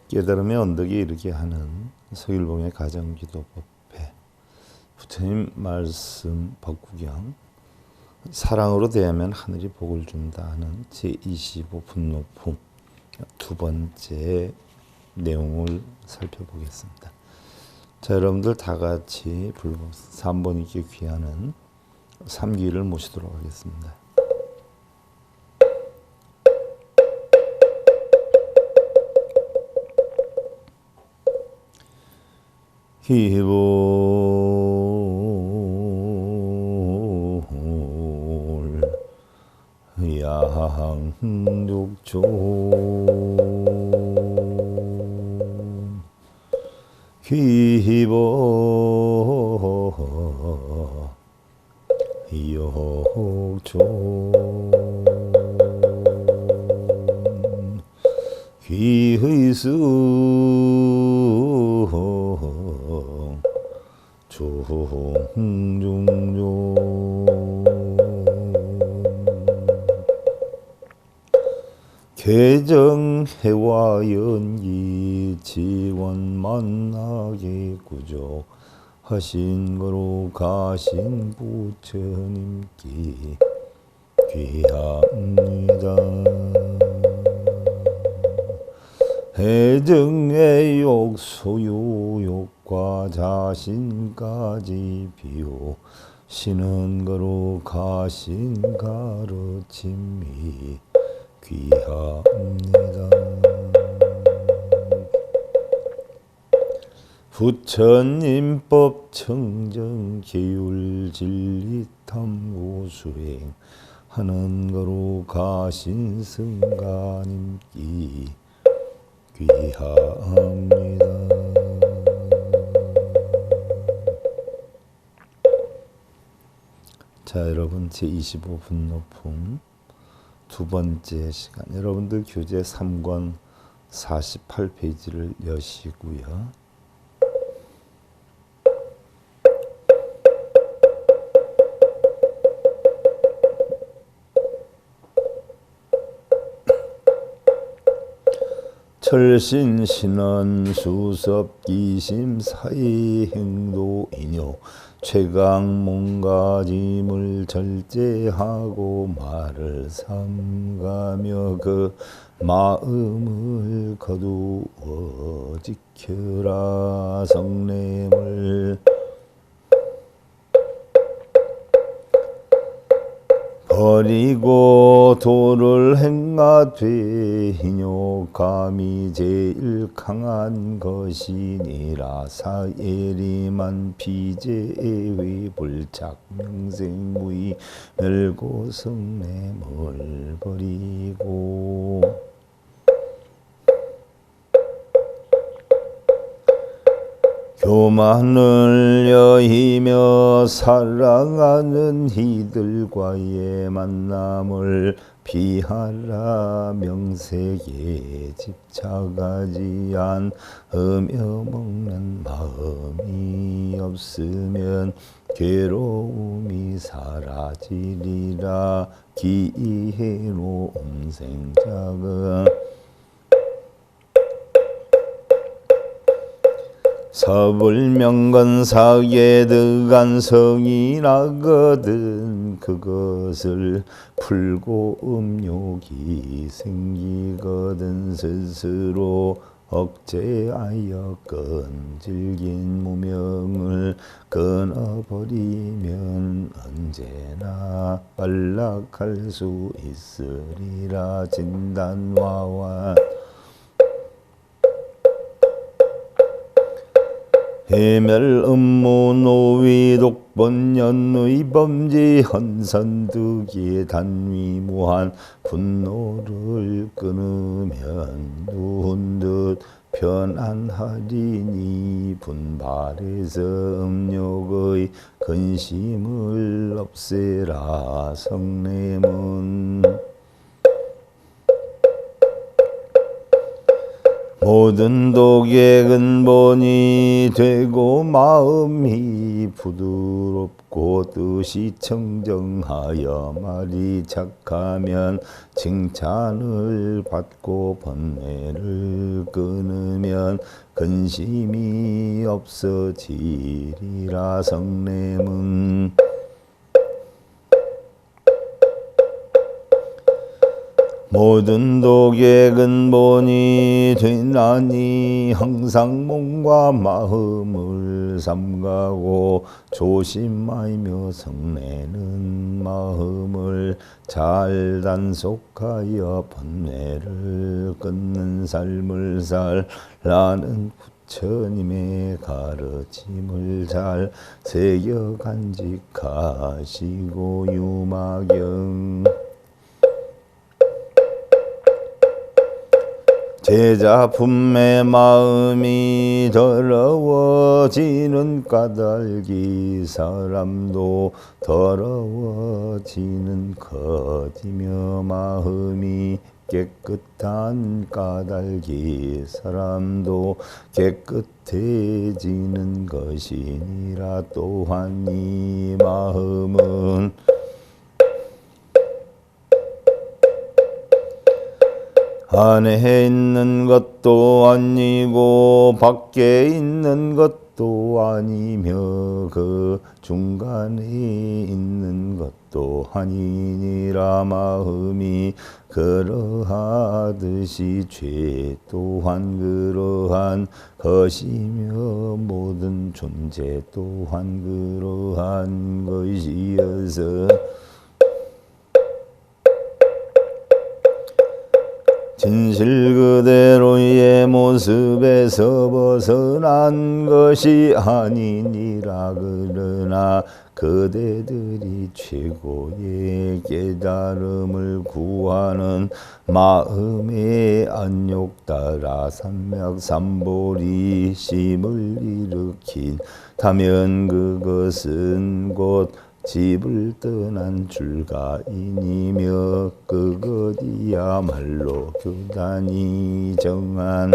깨달음의 언덕에 이르게 하는 서일봉의 가정기도법회 부처님 말씀 법구경 사랑으로 대하면 하늘이 복을 준다 하는 제25 분노품 두 번째 내용을 살펴보겠습니다. 자, 여러분들 다 같이 불법 3번이께 귀하는 삼귀를 모시도록 하겠습니다. 기볼 양족조 기볼 욕조 귀의수 종종종 개정해와 연기 지원 만나게 구조하신 거로 가신 부처님께 귀합니다. 해정의 욕 소유 욕과 자신까지 비우시는 거로 가신 가르침이 귀합니다. 부처님법 청정 계율 진리 탐구 수행 하는 거로 가신 승가님께 귀합니다. 자, 여러분 제25 분노품 두 번째 시간, 여러분들 교재 3권 48페이지를 여시고요. 철신신언 수섭기심 사이행도이뇨 최강몽가짐을 절제하고 말을 삼가며 그 마음을 거두어 지켜라 성냄을 버리고 도를 행하되이뇨 감히 제일 강한 것이니라 사예리만 비제의 불착 명생무의 멸고 성냄을 버리고 교만을 여히며 사랑하는 이들과의 만남을 피하라 명색에 집착하지 않으며 먹는 마음이 없으면 괴로움이 사라지리라 기해로 음생작은 서불명건사에 득한 성이라거든 그것을 풀고 음욕이 생기거든 스스로 억제하여 끈질긴 무명을 끊어버리면 언제나 안락할 수 있으리라 진단화와 해멸 음모 노위 독번연의 범지 헌선득이 단위 무한 분노를 끊으면 누운듯 편안하리니 분발해서 음욕의 근심을 없애라 성냄은 모든 독의 근본이 되고 마음이 부드럽고 뜻이 청정하여 말이 착하면 칭찬을 받고 번뇌를 끊으며 깨달으면 근심이 없어지리라. 성례문. 모든 독의 근본이 되나니 항상 몸과 마음을 삼가고 조심하며 성례는 마음을 잘 단속하여 번뇌를 끊는 삶을 살라는 부처님의 가르침을 잘 새겨 간직하시고 유마경. 제자 품의 마음이 더러워지는 까닭이 사람도 더러워지는 것이며 마음이 깨끗한 까닭이 사람도 깨끗해지는 것이니라. 또한 이 마음은 안에 있는 것도 아니고 밖에 있는 것도 아니며 그 중간에 있는 것도 아니니라. 마음이 그러하듯이 죄 또한 그러한 것이며 모든 존재 또한 그러한 것이어서 진실 그대로의 모습에서 벗어난 것이 아니니라. 그러나 그대들이 최고의 깨달음을 구하는 마음의 안욕 따라 삼맥삼보리 심을 일으킨다면 그것은 곧 집을 떠난 출가인이며 그것이야말로 교단이 정한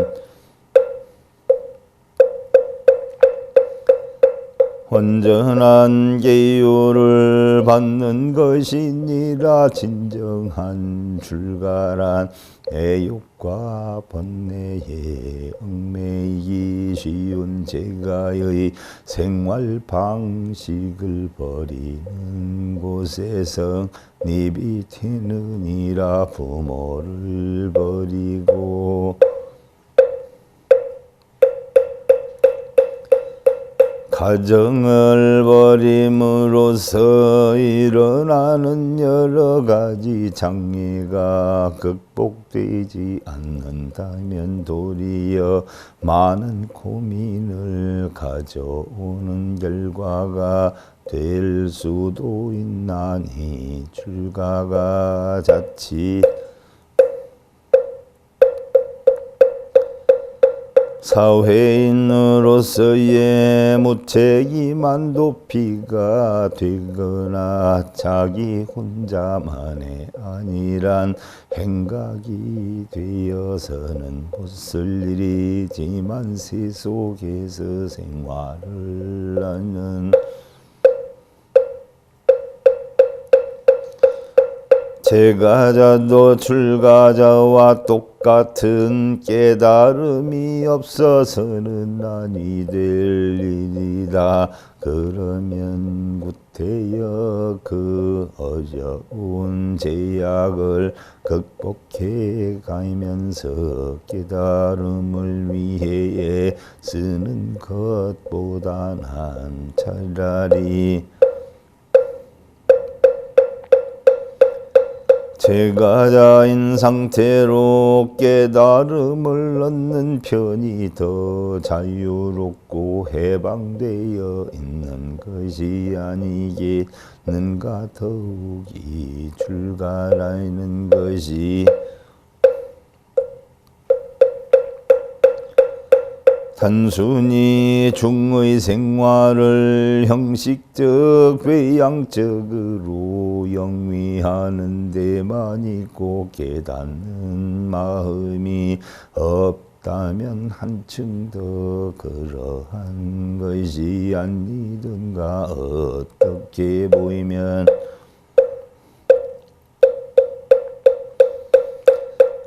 온전한 계율을 받는 것이니라. 진정한 출가란 애욕과 번뇌에 얽매이기 쉬운 제가의 생활 방식을 버리는 곳에서 닙이 튀느니라. 부모를 버리고 가정을 버림으로써 일어나는 여러 가지 장애가 극복되지 않는다면 도리어 많은 고민을 가져오는 결과가 될 수도 있나니 출가가 자칫 사회인으로서의 무책임한 도피가 되거나 자기 혼자만의 아니란 행각이 되어서는 못쓸 일이지만 세속에서 생활을 하는 제가자도 출가자와 똑같은 깨달음이 없어서는 아니 될 일이다. 그러면 구태여 그 어려운 제약을 극복해 가면서 깨달음을 위해 쓰는 것보다 난 차라리 제가자인 상태로 깨달음을 얻는 편이 더 자유롭고 해방되어 있는 것이 아니겠는가. 더욱이 출가라는 것이 단순히 중의 생활을 형식적 외양적으로 영위하는 데만 있고 깨닫는 마음이 없다면 한층 더 그러한 것이 아니든가. 어떻게 보이면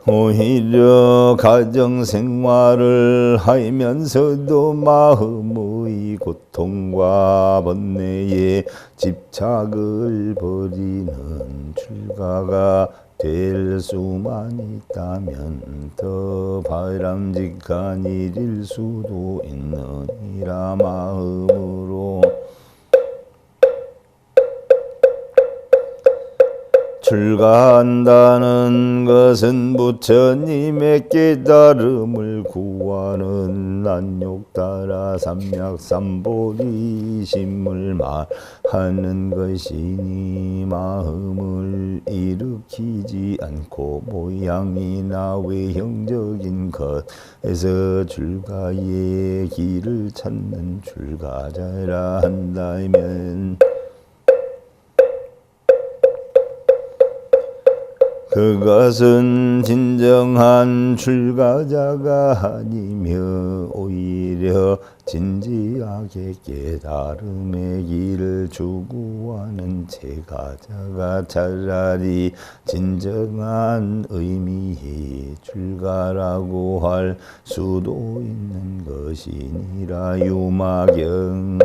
오히려 가정생활을 하면서도 마음의 고통과 번뇌에 집착을 버리는 출가가 될 수만 있다면 더 바람직한 일일 수도 있느니라 마음으로 출가한다는 것은 부처님의 깨달음을 구하는 난욕 따라 삼약삼보리심을 말하는 것이니 마음을 일으키지 않고 모양이나 외형적인 것에서 출가의 길을 찾는 출가자라 한다면 그것은 진정한 출가자가 아니며 오히려 진지하게 깨달음의 길을 추구하는 제가자가 차라리 진정한 의미의 출가라고 할 수도 있는 것이니라. 유마경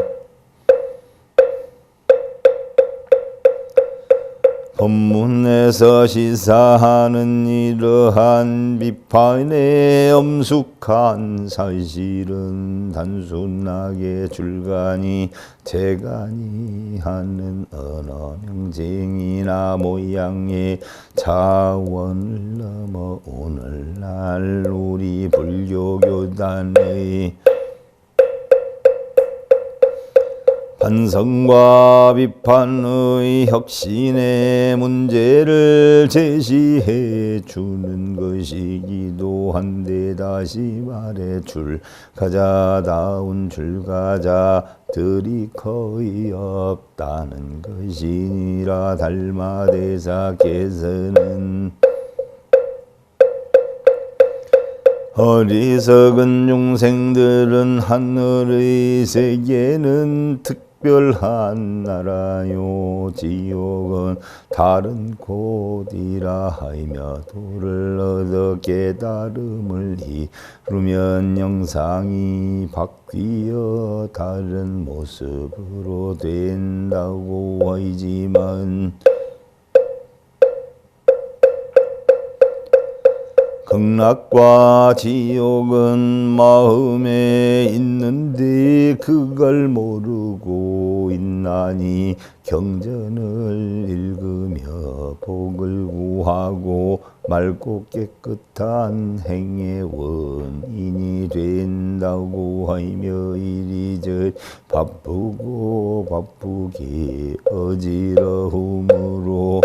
본문에서 시사하는 이러한 비판의 엄숙한 사실은 단순하게 출가니 재간이 하는 언어 명쟁이나 모양의 차원을 넘어 오늘날 우리 불교교단의 반성과 비판의 혁신의 문제를 제시해 주는 것이기도 한데 다시 말해 출가자다운 출가자들이 거의 없다는 것이니라. 달마대사께서는 어리석은 중생들은 하늘의 세계는 특별한 나라요 지옥은 다른 곳이라 하며 도를 얻어 깨달음을 이루면 영상이 바뀌어 다른 모습으로 된다고 하지만 극락과 지옥은 마음에 있는데 그걸 모르고 있나니 경전을 읽으며 복을 구하고 맑고 깨끗한 행의 원인이 된다고 하며 이리저리 바쁘고 바쁘게 어지러움으로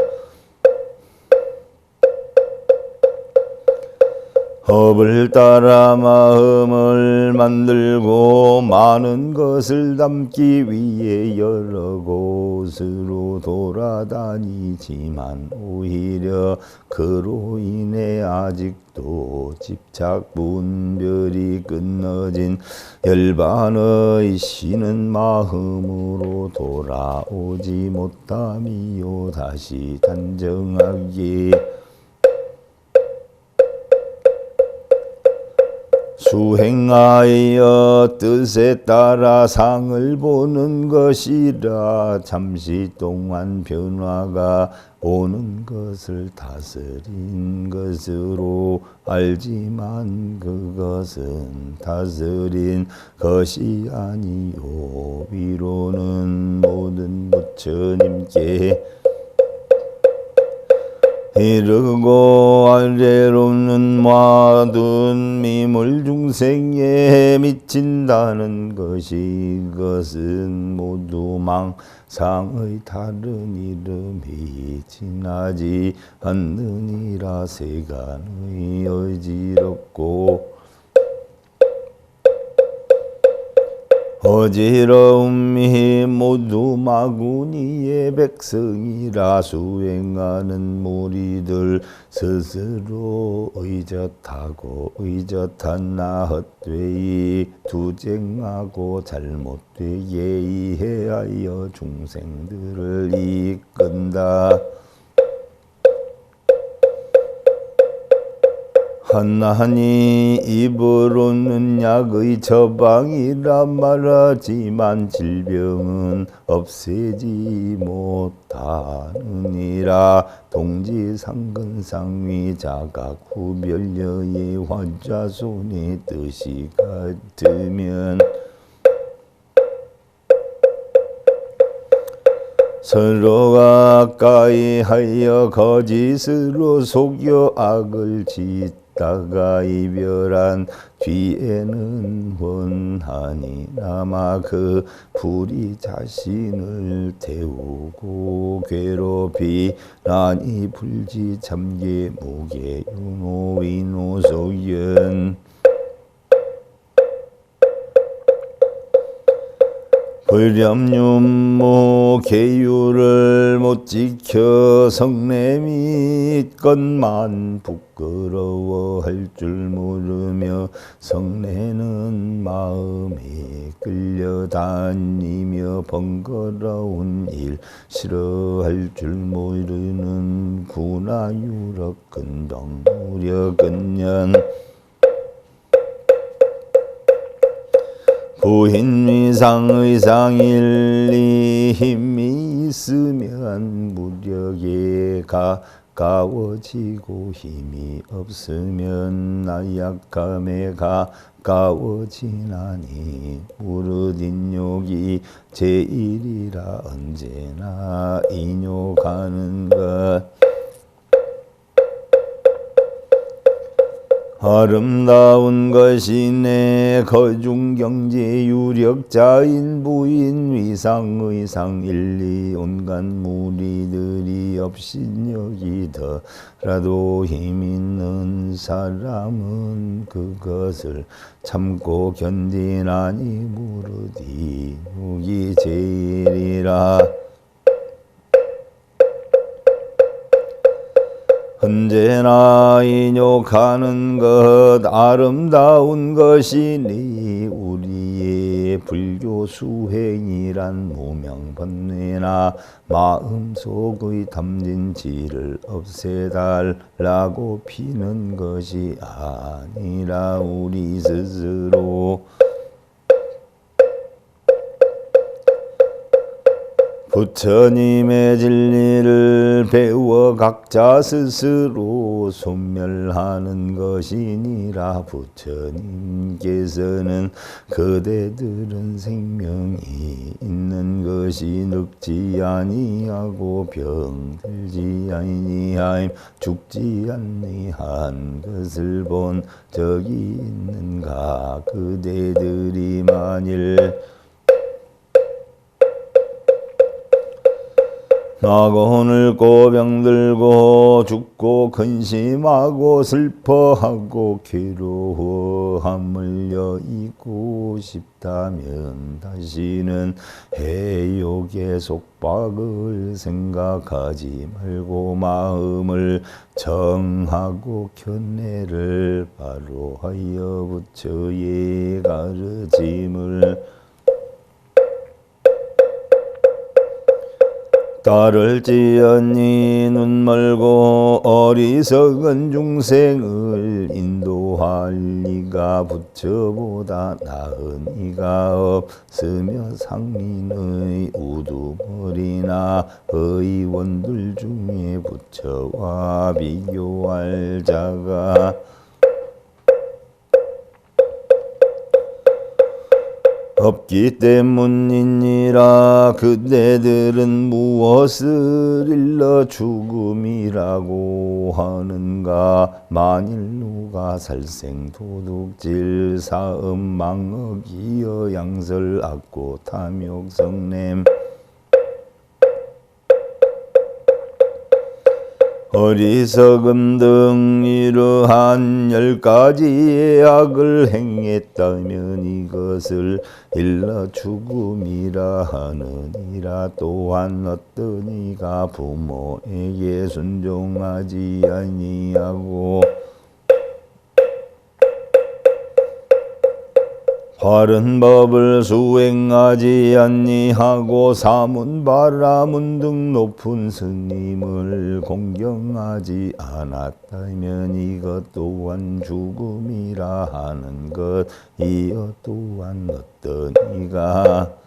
법을 따라 마음을 만들고 많은 것을 담기 위해 여러 곳으로 돌아다니지만 오히려 그로 인해 아직도 집착 분별이 끊어진 열반의 쉬는 마음으로 돌아오지 못함이요. 다시 단정하게 수행하여 뜻에 따라 상을 보는 것이라. 잠시 동안 변화가 오는 것을 다스린 것으로 알지만 그것은 다스린 것이 아니요 위로는 모든 부처님께 이르고 아래로는 모든 미물 중생에 미친다는 것이 그것은 모두 망상의 다른 이름이 지나지 않느니라. 세간의 어지럽고 어지러움이 모두 마구니의 백성이라. 수행하는 무리들 스스로 의젓하고 의젓하나 헛되이 투쟁하고 잘못되게 이해하여 중생들을 이끈다. 하나니 입으로는 약의 처방이라 말하지만 질병은 없애지 못하느니라. 동지상근상위 자각후별녀의 환자손의 뜻이 같으면 서로 가까이 하여 거짓으로 속여 악을 짓다가 이별한 뒤에는 원한이 남아 그 불이 자신을 태우고 괴롭히 난이 불지 참게 무게 유노위노 소연 불렴윤무 계율을 못 지켜 성례 믿건만 부끄러워할 줄 모르며 성례는 마음에 끌려다니며 번거로운 일 싫어할 줄 모르는 구나 유럽 근동 무려 근년 부인미상의상일리 힘이 있으면 무력에 가까워지고 힘이 없으면 나약함에 가까워지나니 무릇 인욕이 제일이라 언제나 인욕하는 것 아름다운 것이 내 거중경제 유력자인 부인 위상의상 일리 온갖 무리들이 업신여기더라도 힘있는 사람은 그것을 참고 견디나니 무릇 인욕이 제일이라. 언제나 인욕하는 것 아름다운 것이니 우리의 불교 수행이란 무명번뇌나 마음속의 담진지를 없애달라고 피는 것이 아니라 우리 스스로 부처님의 진리를 배워 각자 스스로 소멸하는 것이니라. 부처님께서는 그대들은 생명이 있는 것이 늙지 아니하고 병들지 아니하임 죽지 아니한 것을 본 적이 있는가. 그대들이 만일 낙원을 꼬병들고 죽고 근심하고 슬퍼하고 괴로워함을 여의고 싶다면 다시는 해욕의 속박을 생각하지 말고 마음을 정하고 견해를 바로 하여 부처의 가르침을 따를지언니 눈 멀고 어리석은 중생을 인도할 리가 부처보다 나은 이가 없으며 상인의 우두머리나 의원들 중에 부처와 비교할 자가 없기 때문이니라. 그대들은 무엇을 일러 죽음이라고 하는가. 만일 누가 살생 도둑질 사음 망억 이어 양설 악고 탐욕 성냄 어리석음 등 이러한 10가지의 악을 행했다면 이것을 일러 죽음이라 하느니라. 또한 어떤 이가 부모에게 순종하지 아니하고 바른 법을 수행하지 아니하고 사문 바라문 등 높은 스님을 공경하지 않았다면 이것 또한 죽음이라 하는 것. 이어 또한 어떠니가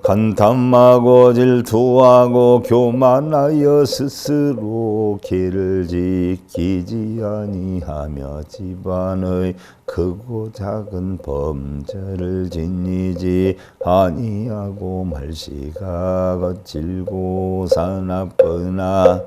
간탐하고 질투하고 교만하여 스스로 계를 지키지 아니하며 집안의 크고 작은 범죄를 지니지 아니하고 말씨가 거칠고 사납거나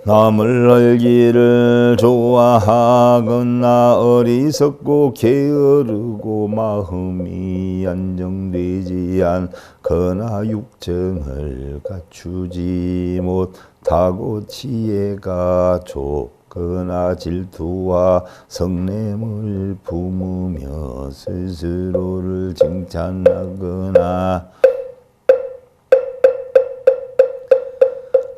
남을 알기를 좋아하거나 어리석고 게으르고 마음이 안정되지 않거나 육정을 갖추지 못하고 지혜가 좁거나 질투와 성냄을 품으며 스스로를 칭찬하거나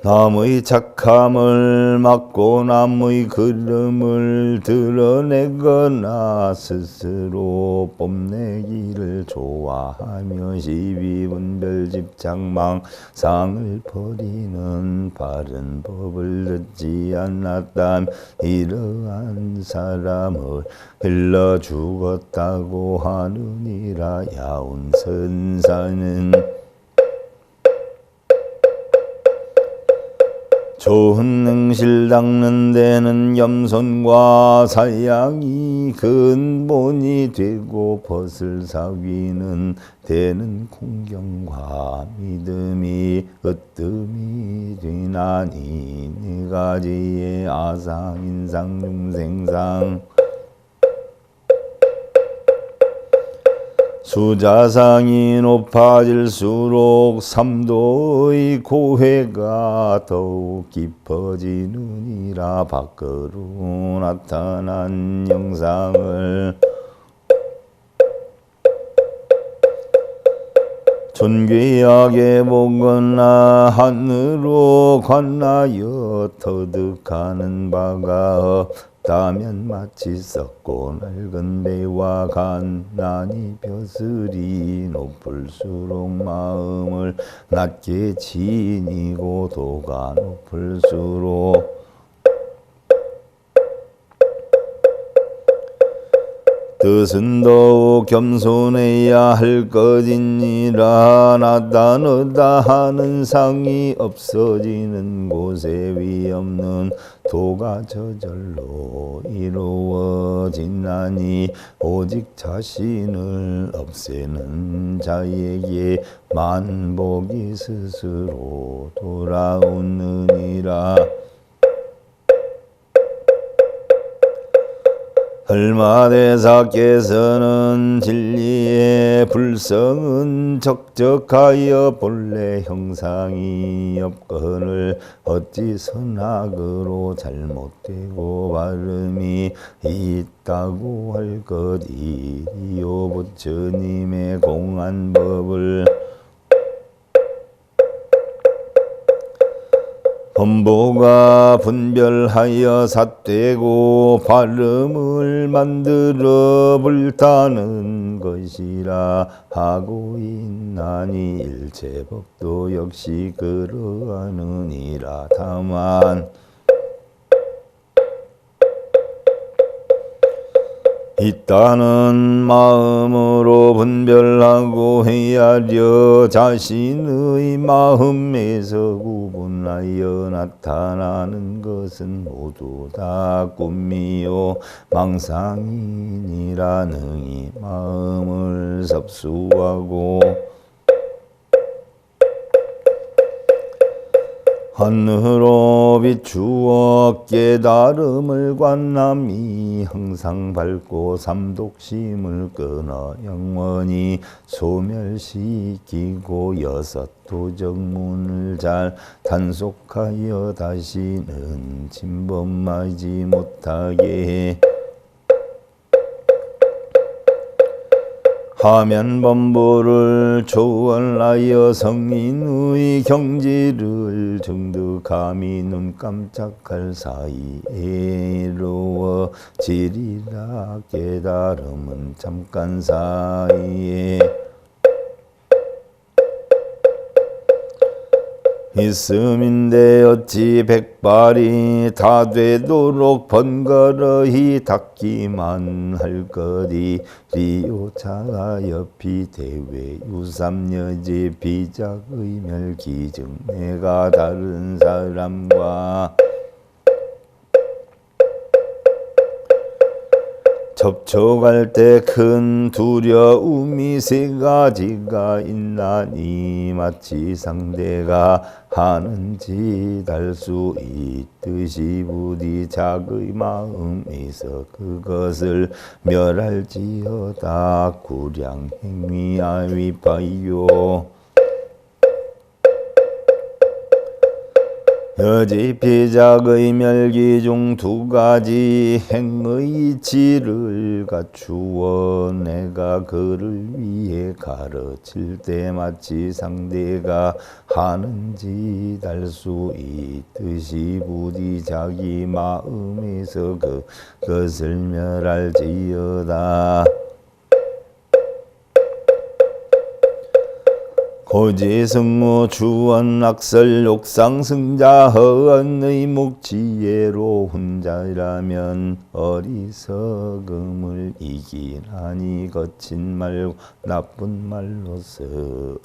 남의 착함을 막고 남의 그름을 드러내거나 스스로 뽐내기를 좋아하며 시비분별 집착망상을 버리는 바른 법을 듣지 않았담. 이러한 사람을 일러 죽었다고 하느니라. 야운선사는 좋은 행실 닦는 데는 염손과 사양이 근본이 되고 벗을 사귀는 데는 공경과 믿음이 으뜸이 되나니 네 가지의 아상 인상 중생상 수자상이 높아질수록 삼도의 고회가 더욱 깊어지느니라. 밖으로 나타난 영상을 존귀하게 보거나 하늘로 관하여 터득하는 바가 없다면 마치 썩고 낡은 배와 가난이 벼슬이 높을수록 마음을 낮게 지니고 도가 높을수록 뜻은 더욱 겸손해야 할 것이니라. 나다너다 하는 상이 없어지는 곳에 위없는 도가 저절로 이루어지나니 오직 자신을 없애는 자에게 만복이 스스로 돌아오느니라. 헐마대사께서는 진리의 불성은 적적하여 본래 형상이 없거늘 어찌 선악으로 잘못되고 바름이 있다고 할 것이요. 부처님의 공한 법을 범보가 분별하여 삿되고 발음을 만들어 불타는 것이라 하고 있나니 일체법도 역시 그러하느니라. 다만 있다는 마음으로 분별하고 헤아려 자신의 마음에서 구분하여 나타나는 것은 모두 다 꿈이요 망상이니라. 능히 마음을 섭수하고 하늘로 비추어 깨달음을 관함이 항상 밝고 삼독심을 끊어 영원히 소멸시키고 여섯 도정문을 잘 단속하여 다시는 침범하지 못하게 해 화면범부를 초월하여 성인의 경지를 정득함이 눈 깜짝할 사이에 이루어지리라. 깨달음은 잠깐 사이에 있음인데 어찌 백발이 다 되도록 번거로이 닦기만 할 것이리요. 자가 옆이 대외 유삼여지 비작의 멸기증 내가 다른 사람과 접촉할 때 큰 두려움이 세 가지가 있나니 마치 상대가 하는 짓 알 수 있듯이 부디 자의 마음에서 그것을 멸할지어다. 구량 행위 아위파요. 여지 비작의 멸기 중 두 가지 행의 이치를 갖추어 내가 그를 위해 가르칠 때 마치 상대가 하는 짓 알 수 있듯이 부디 자기 마음에서 그것을 멸할지어다. 고지승무 주원 악설 욕상 승자 허언의 묵지혜로 혼자라면 어리석음을 이기나니 거친 말 나쁜 말로서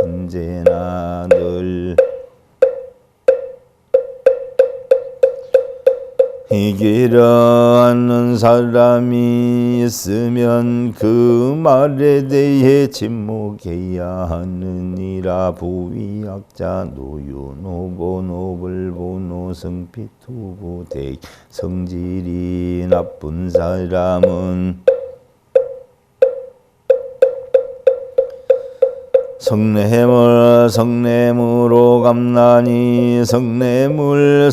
언제나 늘 이기려 하는 사람이 있으면 그 말에 대해 침묵해야 하느니라. 부위학자 노유노보 노블보노 성피투부대 성질이 나쁜 사람은 성냄으로 갚나니 성냄으로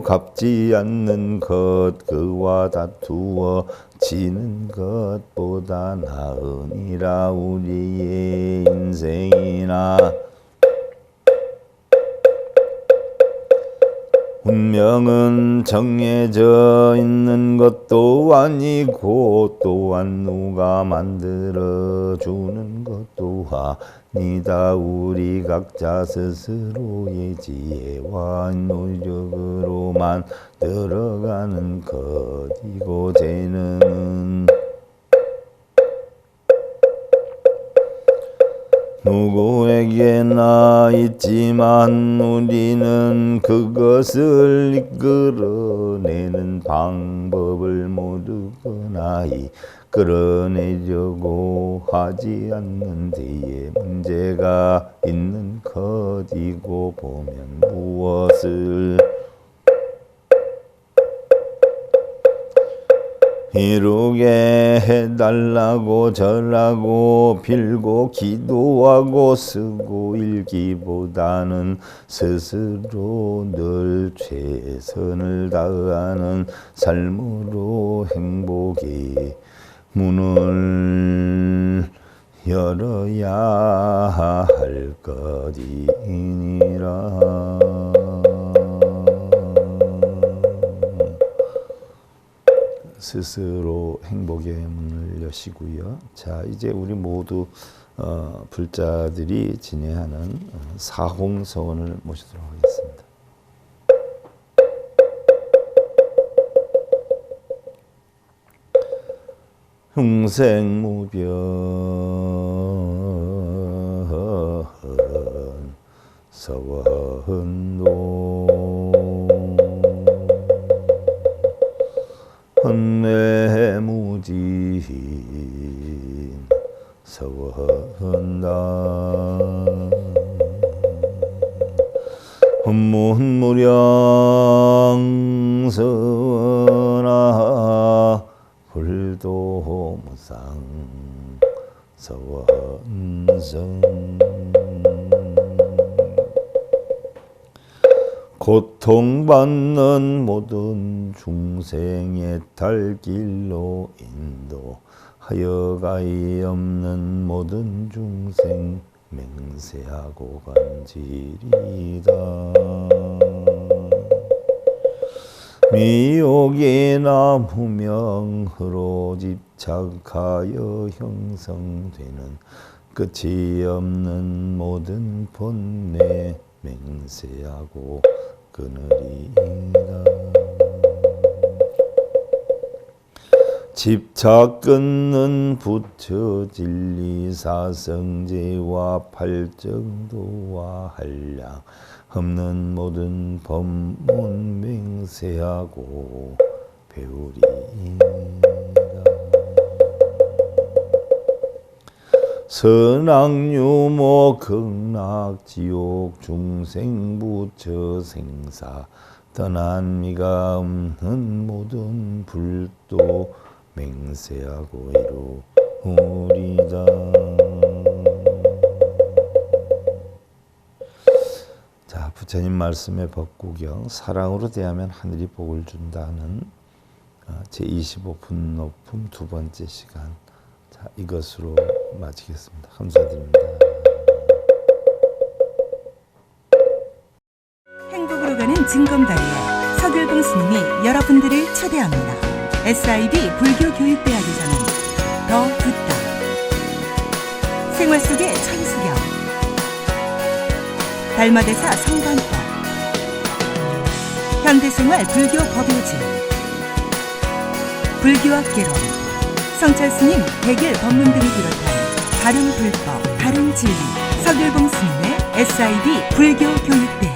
갚지 않는 것 그와 다투어 지는 것보다 나으니라. 우리의 인생이나 운명은 정해져 있는 것도 아니고 또한 누가 만들어주는 것도 아니다. 우리 각자 스스로의 지혜와 노력으로 만들어가는 것이고 재능은 누구에게나 있지만 우리는 그것을 이끌어내는 방법을 모르거나 이끌어내려고 하지 않는 데에 문제가 있는 것이고 보면 무엇을 이루게 해달라고 절하고 빌고 기도하고 쓰고 읽기보다는 스스로 늘 최선을 다하는 삶으로 행복의 문을 열어야 할 것이니라. 스스로 행복의 문을 여시고요. 자, 이제 우리 모두 불자들이 진행하는 사홍서원을 모시도록 하겠습니다. 흉생무변 서원도 헌내무진 서원다. 헌문무량서원아 불도무상 서원성 고통받는 모든 중생의 달길로 인도하여 가히 없는 모든 중생 맹세하고 간지리다. 미혹이나 무명으로 집착하여 형성되는 끝이 없는 모든 본래 맹세하고 끊으리이다. 집착 끊는 부처 진리 사성제와 팔정도와 한량 없는 모든 법문 맹세하고 배우리이다. 선악유모 극락지옥 중생부처 생사 떠난 미가 없는 모든 불도 맹세하고 이루리다. 자, 부처님 말씀의 법구경, 사랑으로 대하면 하늘이 복을 준다는 제25분 높음 두 번째 시간, 자, 이것으로 마치겠습니다. 감사드립니다. 행복으로 가는 징검다리에 서길봉 스님이 여러분들을 초대합니다. SIB 불교교육대학에서는 더 듣다, 생활 속의 천수경, 달마대사 성관법, 현대생활 불교 법요지, 불교학개론, 성찰스님 백일 법문 등을 비롯한 바른 불법, 바른 진리, 서길봉 스님의 SIB 불교교육대학